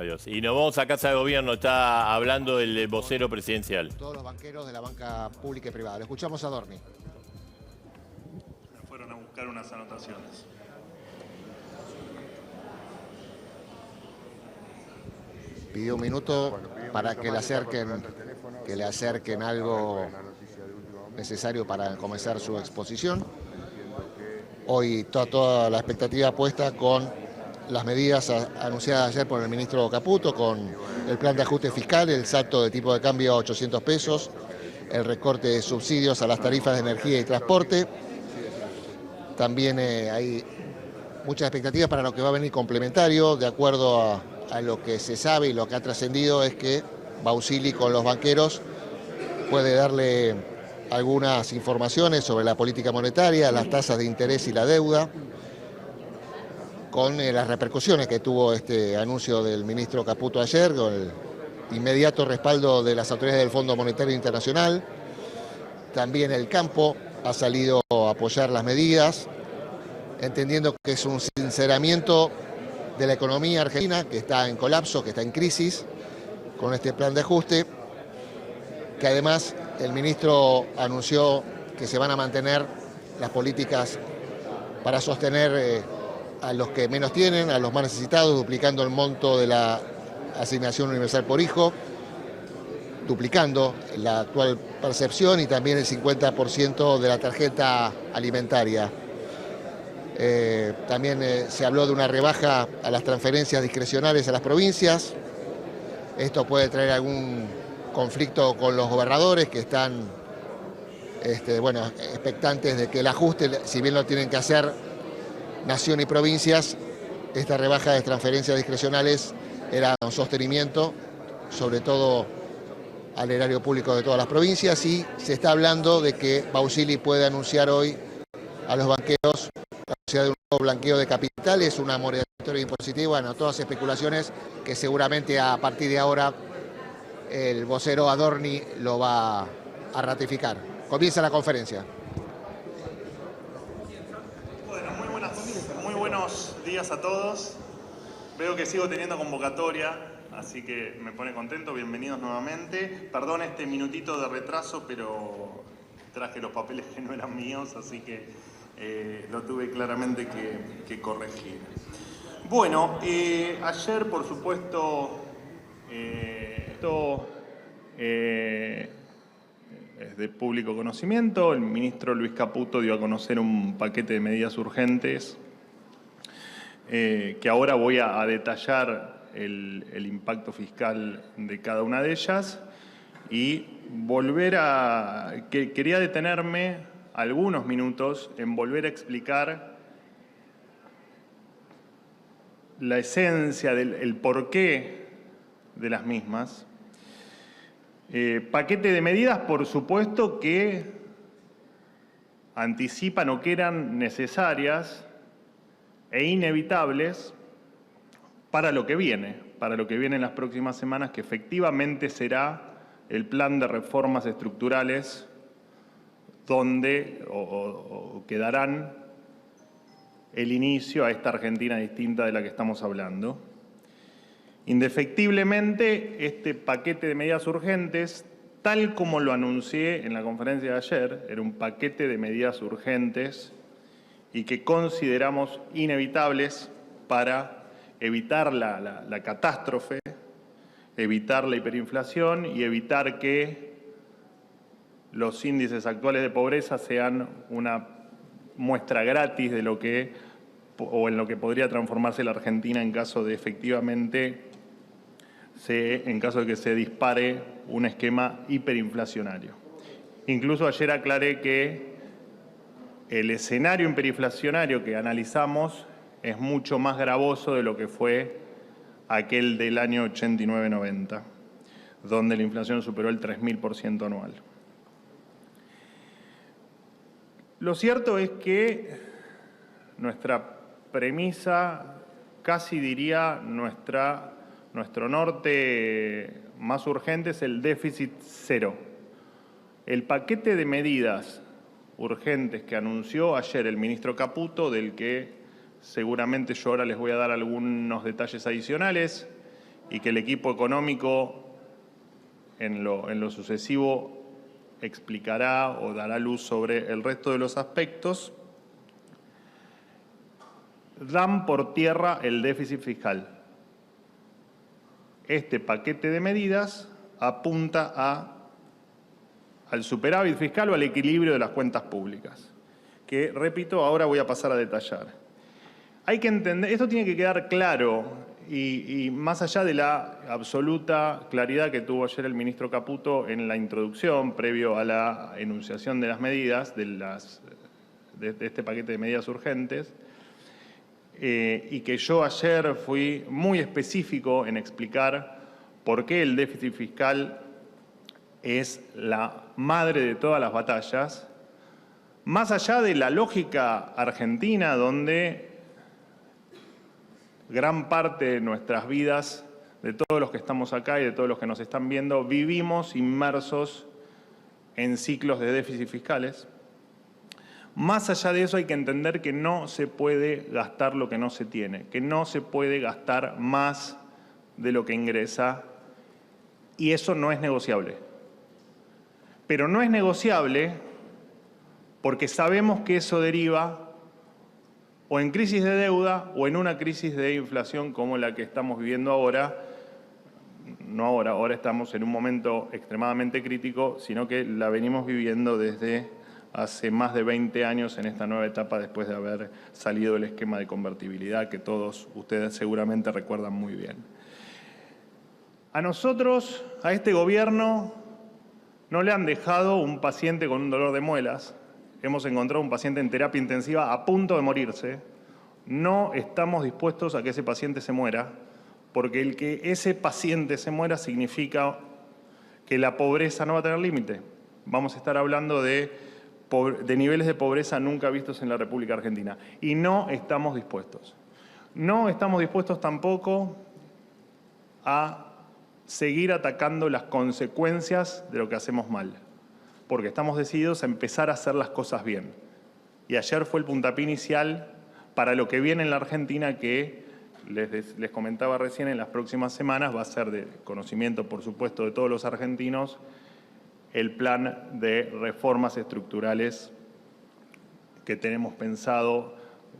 Dios. Y nos vamos a Casa de Gobierno, está hablando el vocero presidencial. Todos los banqueros de la banca pública y privada. Lo escuchamos a Adorni. Fueron a buscar unas anotaciones. Pidió un minuto para que le acerquen algo necesario para comenzar su exposición. Hoy toda la expectativa puesta con las medidas anunciadas ayer por el ministro Caputo, con el plan de ajuste fiscal, el salto de tipo de cambio a 800 pesos, el recorte de subsidios a las tarifas de energía y transporte. También hay muchas expectativas para lo que va a venir complementario. De acuerdo a lo que se sabe y lo que ha trascendido, es que Bausili con los banqueros puede darle algunas informaciones sobre la política monetaria, las tasas de interés y la deuda, con las repercusiones que tuvo este anuncio del ministro Caputo ayer, con el inmediato respaldo de las autoridades del Fondo Monetario Internacional. También el campo ha salido a apoyar las medidas, entendiendo que es un sinceramiento de la economía argentina, que está en colapso, que está en crisis, con este plan de ajuste, que además el ministro anunció que se van a mantener las políticas para sostener a los que menos tienen, a los más necesitados, duplicando el monto de la asignación universal por hijo, duplicando la actual percepción, y también el 50% de la tarjeta alimentaria. También se habló de una rebaja a las transferencias discrecionales a las provincias. Esto puede traer algún conflicto con los gobernadores, que están expectantes de que el ajuste, si bien lo tienen que hacer nación y provincias, esta rebaja de transferencias discrecionales era un sostenimiento, sobre todo al erario público de todas las provincias, y se está hablando de que Bausili puede anunciar hoy a los banqueros la posibilidad de un nuevo blanqueo de capitales, una moratoria impositiva, bueno, todas especulaciones que seguramente a partir de ahora el vocero Adorni lo va a ratificar. Comienza la conferencia. Bueno, muy buenos días a todos. Veo que sigo teniendo convocatoria, así que me pone contento. Bienvenidos nuevamente. Perdón este minutito de retraso, pero traje los papeles que no eran míos, así que lo tuve claramente que corregir. Bueno, ayer, por supuesto, esto es de público conocimiento. El ministro Luis Caputo dio a conocer un paquete de medidas urgentes que ahora voy a detallar el impacto fiscal de cada una de ellas, y quería detenerme algunos minutos en volver a explicar la esencia el porqué de las mismas. Paquete de medidas, por supuesto, que anticipan o que eran necesarias e inevitables para lo que viene en las próximas semanas, que efectivamente será el plan de reformas estructurales donde que darán el inicio a esta Argentina distinta de la que estamos hablando. Indefectiblemente, este paquete de medidas urgentes, tal como lo anuncié en la conferencia de ayer, era un paquete de medidas urgentes y que consideramos inevitables para evitar la catástrofe, evitar la hiperinflación y evitar que los índices actuales de pobreza sean una muestra gratis de lo que, o en lo que podría transformarse la Argentina en caso de que se dispare un esquema hiperinflacionario. Incluso ayer aclaré que el escenario hiperinflacionario que analizamos es mucho más gravoso de lo que fue aquel del año 89-90, donde la inflación superó el 3000% anual. Lo cierto es que nuestra premisa, casi diría nuestro norte más urgente, es el déficit cero. El paquete de medidas urgentes que anunció ayer el ministro Caputo, del que seguramente yo ahora les voy a dar algunos detalles adicionales, y que el equipo económico en lo sucesivo explicará o dará luz sobre el resto de los aspectos, dan por tierra el déficit fiscal. Este paquete de medidas apunta al superávit fiscal o al equilibrio de las cuentas públicas, que, repito, ahora voy a pasar a detallar. Hay que entender, esto tiene que quedar claro, y más allá de la absoluta claridad que tuvo ayer el ministro Caputo en la introducción, previo a la enunciación de las medidas, de este paquete de medidas urgentes, y que yo ayer fui muy específico en explicar por qué el déficit fiscal es la madre de todas las batallas, más allá de la lógica argentina donde gran parte de nuestras vidas, de todos los que estamos acá y de todos los que nos están viendo, vivimos inmersos en ciclos de déficit fiscales. Más allá de eso hay que entender que no se puede gastar lo que no se tiene, que no se puede gastar más de lo que ingresa, y eso no es negociable. Pero no es negociable porque sabemos que eso deriva o en crisis de deuda o en una crisis de inflación como la que estamos viviendo ahora. No ahora, ahora estamos en un momento extremadamente crítico, sino que la venimos viviendo desde hace más de 20 años en esta nueva etapa después de haber salido el esquema de convertibilidad que todos ustedes seguramente recuerdan muy bien. A nosotros, a este gobierno, no le han dejado un paciente con un dolor de muelas. Hemos encontrado un paciente en terapia intensiva a punto de morirse. No estamos dispuestos a que ese paciente se muera, porque el que ese paciente se muera significa que la pobreza no va a tener límite. Vamos a estar hablando de niveles de pobreza nunca vistos en la República Argentina. Y no estamos dispuestos. No estamos dispuestos tampoco a seguir atacando las consecuencias de lo que hacemos mal, porque estamos decididos a empezar a hacer las cosas bien. Y ayer fue el puntapié inicial para lo que viene en la Argentina, que les comentaba recién, en las próximas semanas va a ser de conocimiento, por supuesto, de todos los argentinos, el plan de reformas estructurales que tenemos pensado,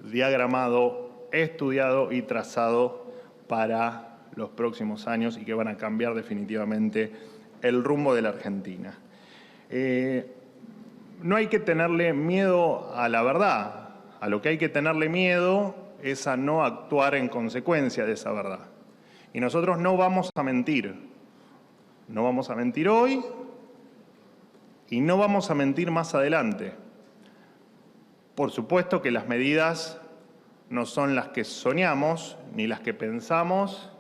diagramado, estudiado y trazado para los próximos años y que van a cambiar definitivamente el rumbo de la Argentina. No hay que tenerle miedo a la verdad. A lo que hay que tenerle miedo es a no actuar en consecuencia de esa verdad. Y nosotros no vamos a mentir. No vamos a mentir hoy y no vamos a mentir más adelante. Por supuesto que las medidas no son las que soñamos ni las que pensamos,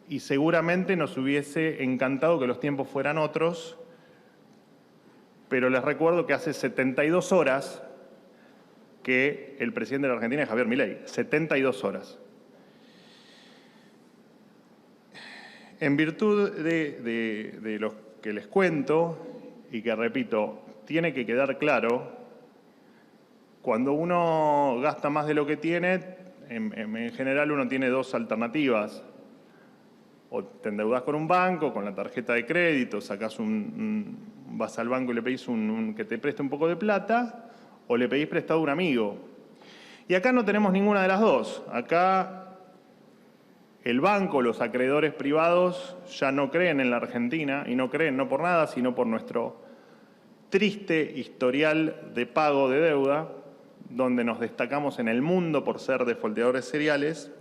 y seguramente nos hubiese encantado que los tiempos fueran otros, pero les recuerdo que hace 72 horas que el presidente de la Argentina es Javier Milei. 72 horas. En virtud de lo que les cuento, y que repito, tiene que quedar claro, cuando uno gasta más de lo que tiene, en general uno tiene dos alternativas. O te endeudás con un banco, con la tarjeta de crédito, vas al banco y le pedís que te preste un poco de plata, o le pedís prestado a un amigo. Y acá no tenemos ninguna de las dos. Acá el banco, los acreedores privados ya no creen en la Argentina, y no creen no por nada, sino por nuestro triste historial de pago de deuda, donde nos destacamos en el mundo por ser defolteadores seriales.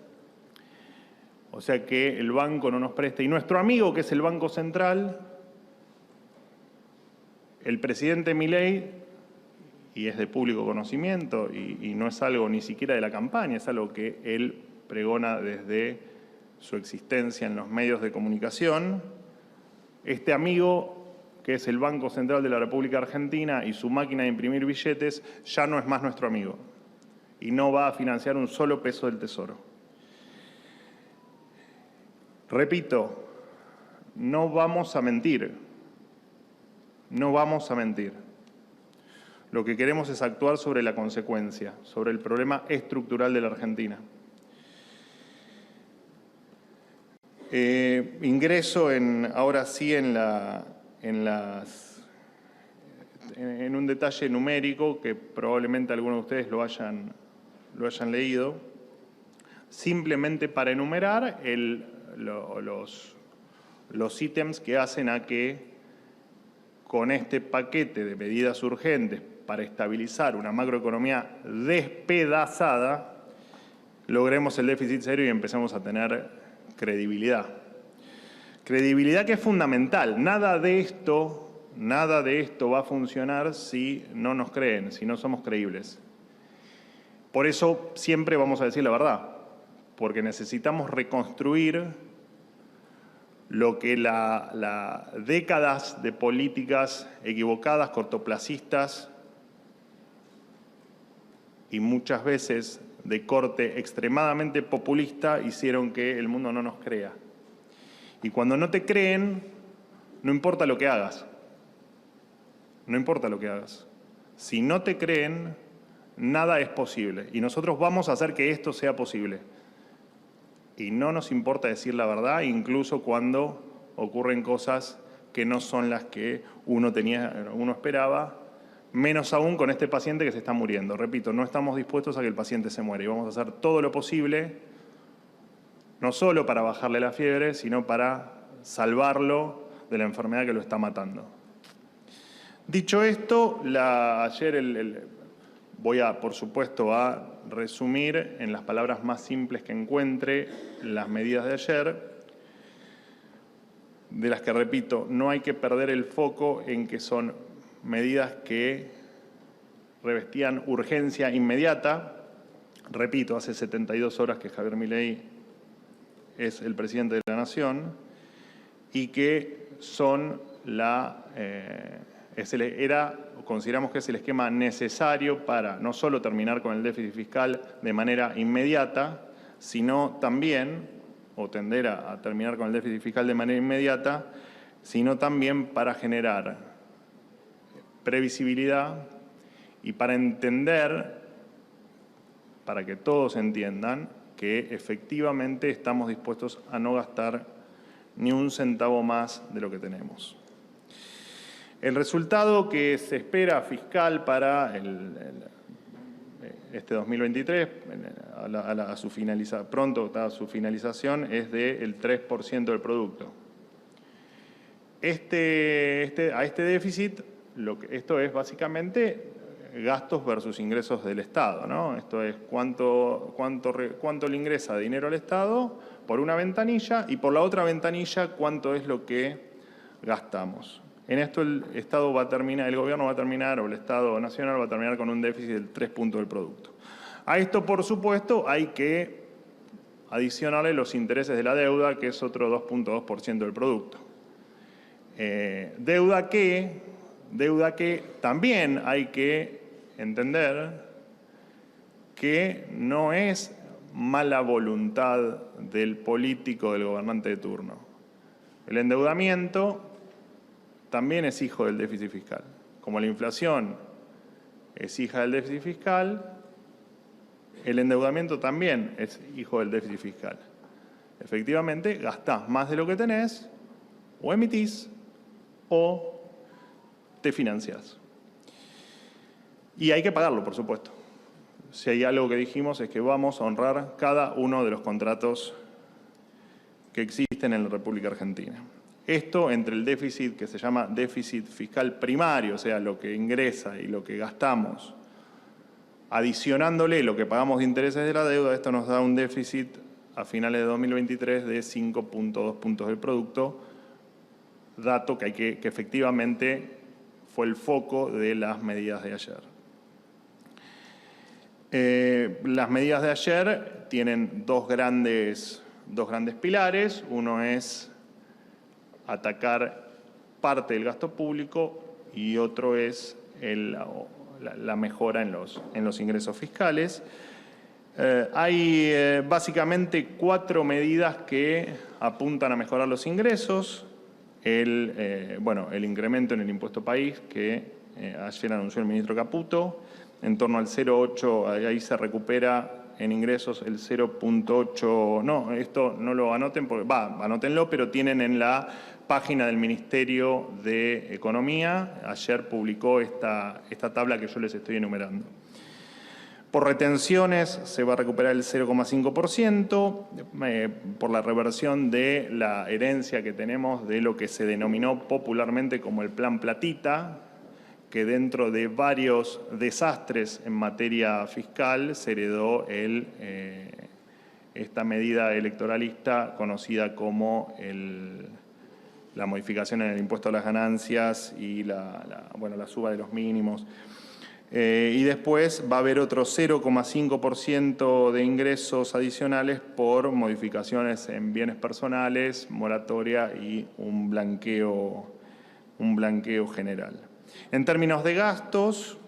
O sea que el banco no nos presta. Y nuestro amigo, que es el Banco Central, el presidente Milei, y es de público conocimiento, y no es algo ni siquiera de la campaña, es algo que él pregona desde su existencia en los medios de comunicación, este amigo, que es el Banco Central de la República Argentina y su máquina de imprimir billetes, ya no es más nuestro amigo y no va a financiar un solo peso del Tesoro. Repito, no vamos a mentir. No vamos a mentir. Lo que queremos es actuar sobre la consecuencia, sobre el problema estructural de la Argentina. Ingreso ahora sí en un detalle numérico que probablemente algunos de ustedes lo hayan leído, simplemente para enumerar los ítems que hacen a que con este paquete de medidas urgentes para estabilizar una macroeconomía despedazada, logremos el déficit cero y empecemos a tener credibilidad. Credibilidad que es fundamental. Nada de esto va a funcionar si no nos creen, si no somos creíbles. Por eso siempre vamos a decir la verdad, porque necesitamos reconstruir lo que las décadas de políticas equivocadas, cortoplacistas y muchas veces de corte extremadamente populista hicieron que el mundo no nos crea. Y cuando no te creen, no importa lo que hagas. No importa lo que hagas. Si no te creen, nada es posible. Y nosotros vamos a hacer que esto sea posible. Y no nos importa decir la verdad, incluso cuando ocurren cosas que no son las que uno esperaba, menos aún con este paciente que se está muriendo. Repito, no estamos dispuestos a que el paciente se muera y vamos a hacer todo lo posible, no solo para bajarle la fiebre, sino para salvarlo de la enfermedad que lo está matando. Dicho esto, ayer voy por supuesto, a resumir en las palabras más simples que encuentre las medidas de ayer, de las que, repito, no hay que perder el foco en que son medidas que revestían urgencia inmediata. Repito, hace 72 horas que Javier Milei es el presidente de la Nación y que son consideramos que es el esquema necesario para no solo terminar con el déficit fiscal de manera inmediata, sino también, o tender a terminar con el déficit fiscal de manera inmediata, sino también para generar previsibilidad y para entender, para que todos entiendan, que efectivamente estamos dispuestos a no gastar ni un centavo más de lo que tenemos. El resultado que se espera fiscal para este 2023, pronto a su finalización, es del 3% del producto. A este déficit, esto es básicamente gastos versus ingresos del Estado, ¿no? Esto es cuánto le ingresa de dinero al Estado por una ventanilla y por la otra ventanilla cuánto es lo que gastamos. En esto el Estado va a terminar, el Gobierno va a terminar, o el Estado Nacional va a terminar con un déficit del 3 puntos del producto. A esto, por supuesto, hay que adicionarle los intereses de la deuda, que es otro 2.2% del producto. Deuda que también hay que entender que no es mala voluntad del político, del gobernante de turno. El endeudamiento también es hijo del déficit fiscal. Como la inflación es hija del déficit fiscal, el endeudamiento también es hijo del déficit fiscal. Efectivamente, gastás más de lo que tenés, o emitís, o te financiás. Y hay que pagarlo, por supuesto. Si hay algo que dijimos es que vamos a honrar cada uno de los contratos que existen en la República Argentina. Esto entre el déficit que se llama déficit fiscal primario, o sea, lo que ingresa y lo que gastamos, adicionándole lo que pagamos de intereses de la deuda, esto nos da un déficit a finales de 2023 de 5.2 puntos del producto, dato que efectivamente fue el foco de las medidas de ayer. Las medidas de ayer tienen dos grandes pilares. Uno es atacar parte del gasto público y otro es la mejora en los ingresos fiscales. Hay básicamente 4 medidas que apuntan a mejorar los ingresos. El incremento en el impuesto país que ayer anunció el ministro Caputo, en torno al 0,8, ahí se recupera en ingresos el 0,8, no, esto no lo anoten, anótenlo, pero tienen en la página del Ministerio de Economía, ayer publicó esta tabla que yo les estoy enumerando. Por retenciones se va a recuperar el 0,5% por la reversión de la herencia que tenemos de lo que se denominó popularmente como el Plan Platita, que dentro de varios desastres en materia fiscal se heredó esta medida electoralista conocida como la modificación en el impuesto a las ganancias y la suba de los mínimos. Y después va a haber otro 0,5% de ingresos adicionales por modificaciones en bienes personales, moratoria y un blanqueo general. En términos de gastos,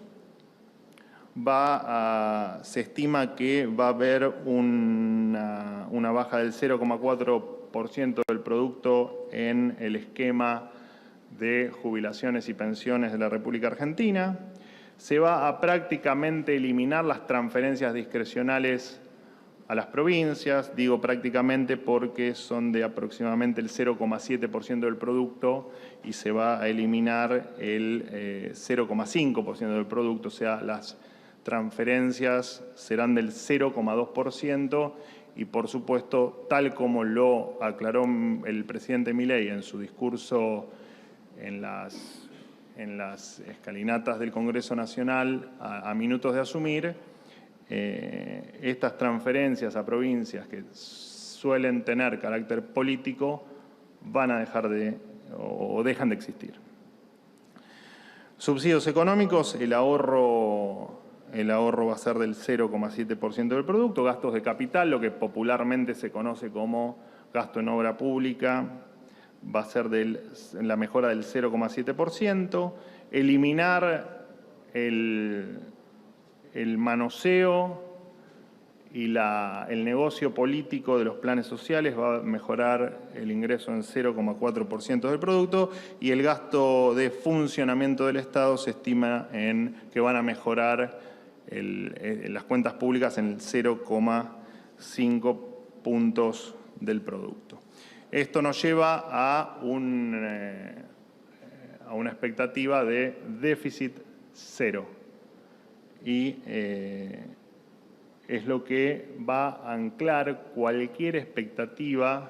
se estima que va a haber una baja del 0,4% del producto en el esquema de jubilaciones y pensiones de la República Argentina. Se va a prácticamente eliminar las transferencias discrecionales a las provincias. Digo prácticamente porque son de aproximadamente el 0,7% del producto y se va a eliminar el 0,5% del producto, o sea, las transferencias serán del 0,2% y, por supuesto, tal como lo aclaró el presidente Milei en su discurso en las escalinatas del Congreso Nacional a minutos de asumir, estas transferencias a provincias que suelen tener carácter político van a dejar o dejan de existir. Subsidios económicos, el ahorro va a ser del 0,7% del producto. Gastos de capital, lo que popularmente se conoce como gasto en obra pública, va a ser la mejora del 0,7%. Eliminar el manoseo y el negocio político de los planes sociales va a mejorar el ingreso en 0,4% del producto y el gasto de funcionamiento del Estado se estima que van a mejorar las cuentas públicas en el 0,5 puntos del producto. Esto nos lleva a una expectativa de déficit cero y es lo que va a anclar cualquier expectativa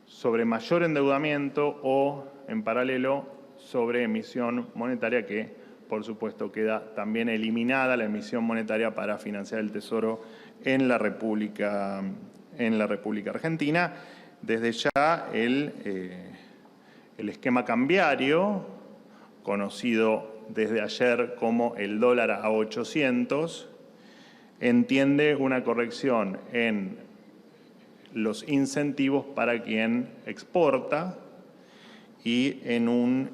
sobre mayor endeudamiento o, en paralelo, sobre emisión monetaria, que, por supuesto, queda también eliminada la emisión monetaria para financiar el Tesoro en la República Argentina. Desde ya el esquema cambiario, conocido desde ayer como el dólar a 800, entiende una corrección en los incentivos para quien exporta y en un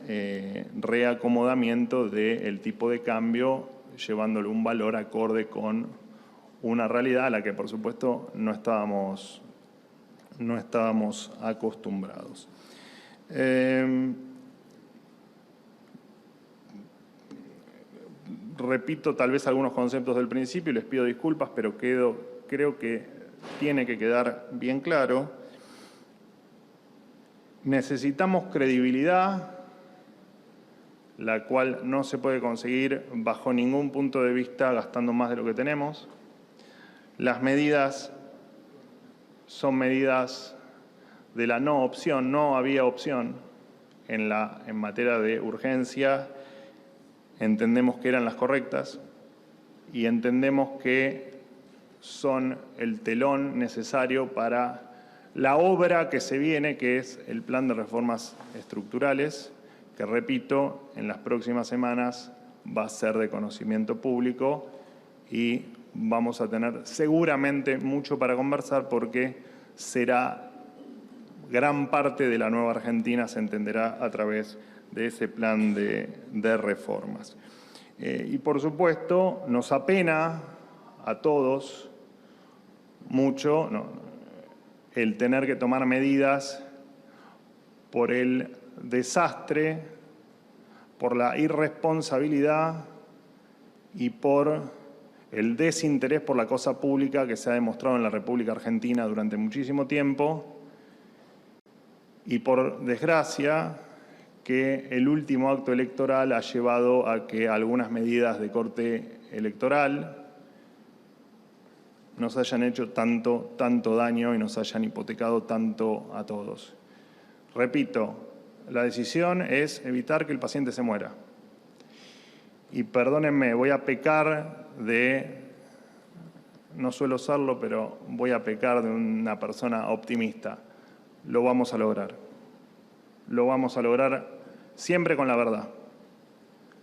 reacomodamiento del tipo de cambio, llevándole un valor acorde con una realidad a la que, por supuesto, no estábamos acostumbrados. Repito tal vez algunos conceptos del principio y les pido disculpas, pero creo que tiene que quedar bien claro. Necesitamos credibilidad, la cual no se puede conseguir bajo ningún punto de vista gastando más de lo que tenemos. Las medidas son medidas de la no opción, no había opción en materia de urgencia. Entendemos que eran las correctas y entendemos que son el telón necesario para la obra que se viene, que es el plan de reformas estructurales, que, repito, en las próximas semanas va a ser de conocimiento público y vamos a tener seguramente mucho para conversar porque gran parte de la nueva Argentina se entenderá a través de ese plan de reformas. Y, por supuesto, nos apena a todos mucho el tener que tomar medidas por el desastre, por la irresponsabilidad y por el desinterés por la cosa pública que se ha demostrado en la República Argentina durante muchísimo tiempo y, por desgracia, que el último acto electoral ha llevado a que algunas medidas de corte electoral nos hayan hecho tanto daño y nos hayan hipotecado tanto a todos. Repito, la decisión es evitar que el paciente se muera. Y perdónenme, voy a pecar no suelo serlo, pero voy a pecar de una persona optimista. Lo vamos a lograr. Lo vamos a lograr siempre con la verdad.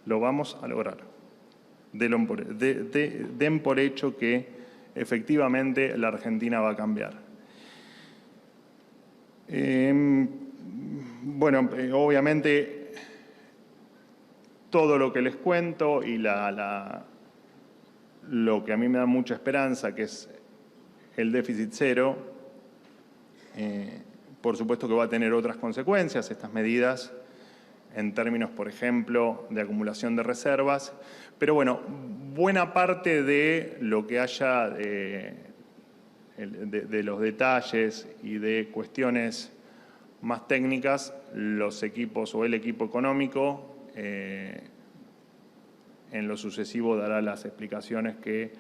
Lo vamos a lograr. Den por hecho que efectivamente la Argentina va a cambiar. Bueno, obviamente todo lo que les cuento y lo que a mí me da mucha esperanza, que es el déficit cero, por supuesto que va a tener otras consecuencias, estas medidas, en términos, por ejemplo, de acumulación de reservas. Pero bueno, buena parte de lo que haya de los detalles y de cuestiones más técnicas, los equipos o el equipo económico en lo sucesivo dará las explicaciones que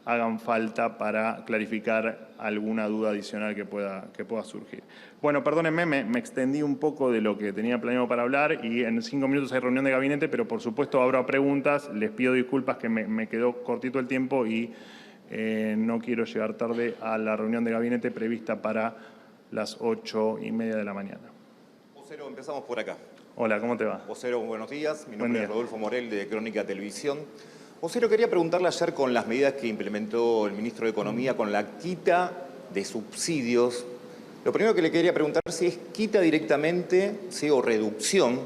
hagan falta para clarificar alguna duda adicional que pueda surgir. Bueno, perdónenme, me extendí un poco de lo que tenía planeado para hablar y en 5 minutos hay reunión de gabinete, pero por supuesto habrá preguntas. Les pido disculpas que me quedó cortito el tiempo y no quiero llegar tarde a la reunión de gabinete prevista para las 8:30 de la mañana. Vocero, empezamos por acá. Hola, ¿cómo te va? Vocero, buenos días. Mi nombre es Rodolfo Morel, de Crónica Televisión. Vocero, quería preguntarle ayer con las medidas que implementó el ministro de Economía con la quita de subsidios. Lo primero que le quería preguntar si es quita directamente, ¿sí? O reducción,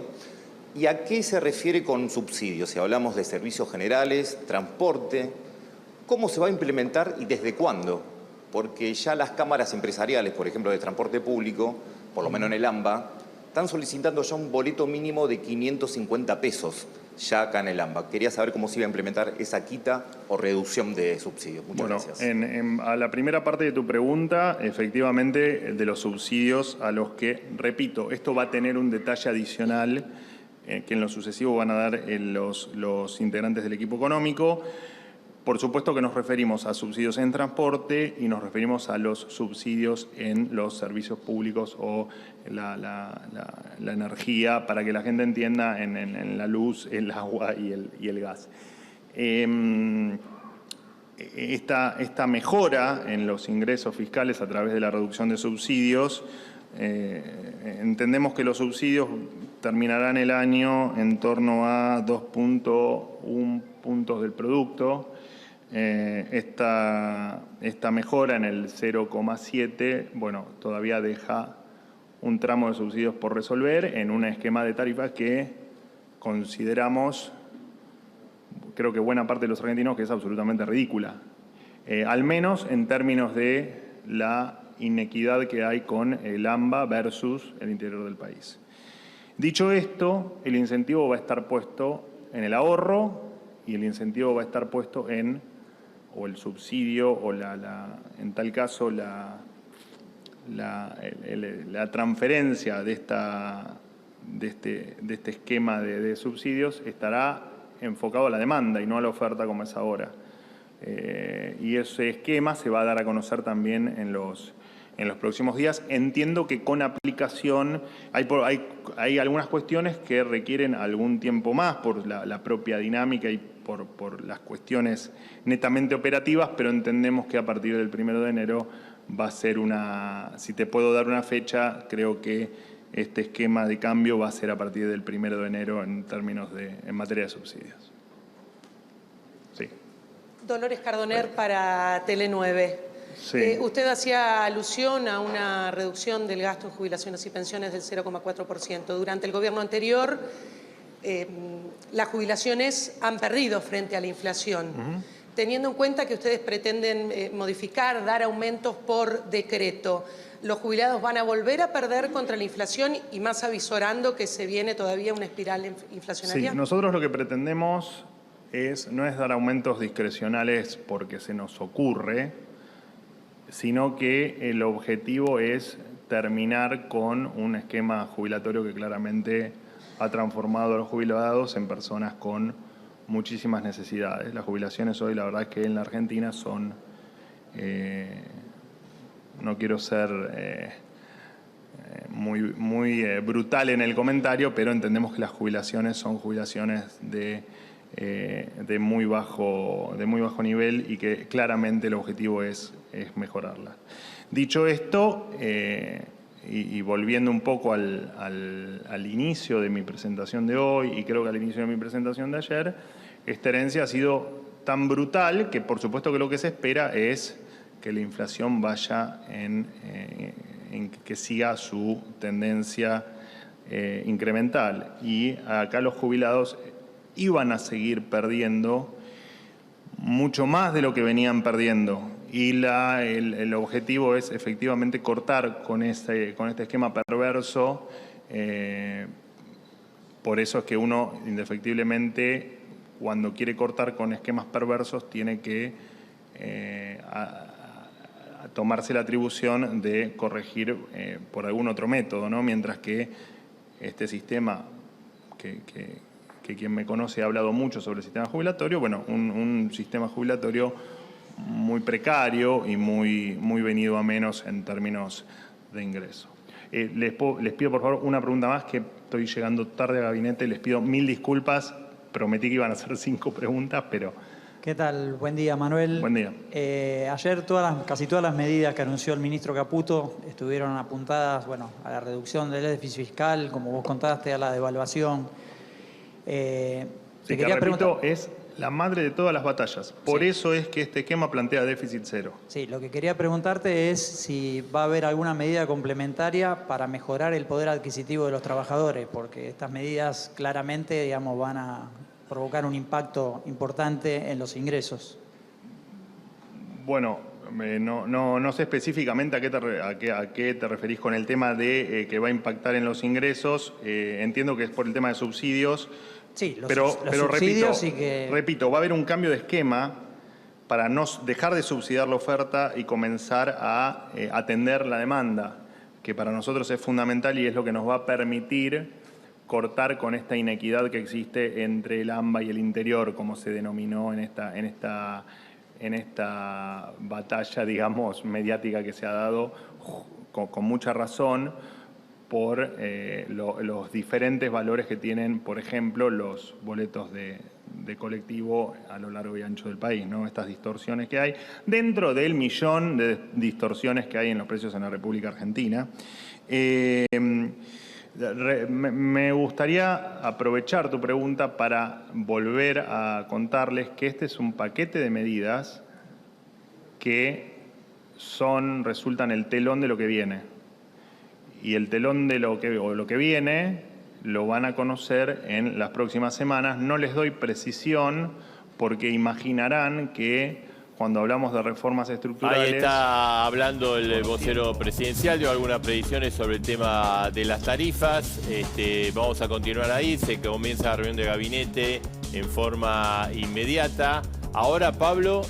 y a qué se refiere con subsidios. Si hablamos de servicios generales, transporte, ¿cómo se va a implementar y desde cuándo? Porque ya las cámaras empresariales, por ejemplo, de transporte público, por lo menos en el AMBA, están solicitando ya un boleto mínimo de 550 pesos ya acá en el AMBA. Quería saber cómo se iba a implementar esa quita o reducción de subsidios. Muchas gracias. A la primera parte de tu pregunta, efectivamente, de los subsidios a los que, repito, esto va a tener un detalle adicional que en lo sucesivo van a dar los integrantes del equipo económico. Por supuesto que nos referimos a subsidios en transporte y nos referimos a los subsidios en los servicios públicos o la energía, para que la gente entienda, en la luz, el agua y el gas. Esta mejora en los ingresos fiscales a través de la reducción de subsidios, entendemos que los subsidios terminarán el año en torno a 2.1 puntos del producto. Esta mejora en el 0,7, bueno, todavía deja un tramo de subsidios por resolver en un esquema de tarifas que consideramos, creo que buena parte de los argentinos, que es absolutamente ridícula, al menos en términos de la inequidad que hay con el AMBA versus el interior del país. Dicho esto, el incentivo va a estar puesto en el ahorro y el incentivo va a estar puesto o el subsidio, o en tal caso la transferencia de este esquema de subsidios estará enfocado a la demanda y no a la oferta como es ahora. Y ese esquema se va a dar a conocer también en los próximos días. Entiendo que con aplicación hay algunas cuestiones que requieren algún tiempo más por la propia dinámica y por las cuestiones netamente operativas, pero entendemos que a partir del 1 de enero va a ser si te puedo dar una fecha, creo que este esquema de cambio va a ser a partir del 1 de enero en materia de subsidios. Sí. Dolores Cardoner para Tele9. Sí. Usted hacía alusión a una reducción del gasto en jubilaciones y pensiones del 0,4%. Durante el gobierno anterior, las jubilaciones han perdido frente a la inflación. Teniendo en cuenta que ustedes pretenden modificar, dar aumentos por decreto, ¿los jubilados van a volver a perder contra la inflación y más avisorando que se viene todavía una espiral inflacionaria? Sí, nosotros lo que pretendemos no es dar aumentos discrecionales porque se nos ocurre, sino que el objetivo es terminar con un esquema jubilatorio que claramente ha transformado a los jubilados en personas con muchísimas necesidades. Las jubilaciones hoy, la verdad es que en la Argentina son, no quiero ser muy brutal en el comentario, pero entendemos que las jubilaciones son jubilaciones de muy bajo nivel y que claramente el objetivo es mejorarlas. Dicho esto, y volviendo un poco al inicio de mi presentación de hoy, y creo que al inicio de mi presentación de ayer, esta herencia ha sido tan brutal que por supuesto que lo que se espera es que la inflación vaya en que siga su tendencia incremental. Y acá los jubilados iban a seguir perdiendo mucho más de lo que venían perdiendo. Y el objetivo es efectivamente cortar con este esquema perverso. Por eso es que uno, indefectiblemente, cuando quiere cortar con esquemas perversos, tiene que tomarse la atribución de corregir por algún otro método, ¿no? Mientras que este sistema, que quien me conoce ha hablado mucho sobre el sistema jubilatorio, bueno, un sistema jubilatorio muy precario y muy venido a menos en términos de ingreso. Les pido por favor una pregunta más, que estoy llegando tarde al gabinete, les pido 1000 disculpas, prometí que iban a hacer 5 preguntas, pero... ¿Qué tal? Buen día, Manuel. Buen día. Ayer casi todas las medidas que anunció el ministro Caputo estuvieron apuntadas, bueno, a la reducción del déficit fiscal, como vos contaste, a la devaluación. Sí, que repito, es la madre de todas las batallas. Por eso es que este esquema plantea déficit cero. Sí, lo que quería preguntarte es si va a haber alguna medida complementaria para mejorar el poder adquisitivo de los trabajadores, porque estas medidas claramente, digamos, van a provocar un impacto importante en los ingresos. Bueno, no sé específicamente a qué te referís con el tema de que va a impactar en los ingresos. Entiendo que es por el tema de subsidios. Sí, los pero subsidios repito, va a haber un cambio de esquema para no dejar de subsidiar la oferta y comenzar a atender la demanda, que para nosotros es fundamental y es lo que nos va a permitir cortar con esta inequidad que existe entre el AMBA y el interior, como se denominó en esta batalla, digamos, mediática que se ha dado con mucha razón por los diferentes valores que tienen, por ejemplo, los boletos de colectivo a lo largo y ancho del país, ¿no? Estas distorsiones que hay dentro del millón de distorsiones que hay en los precios en la República Argentina. Me gustaría aprovechar tu pregunta para volver a contarles que este es un paquete de medidas que resultan el telón de lo que viene. Y el telón de lo que viene lo van a conocer en las próximas semanas. No les doy precisión porque imaginarán que cuando hablamos de reformas estructurales... Ahí está hablando el vocero presidencial, dio algunas predicciones sobre el tema de las tarifas. Vamos a continuar ahí, se comienza la reunión de gabinete en forma inmediata. Ahora, Pablo...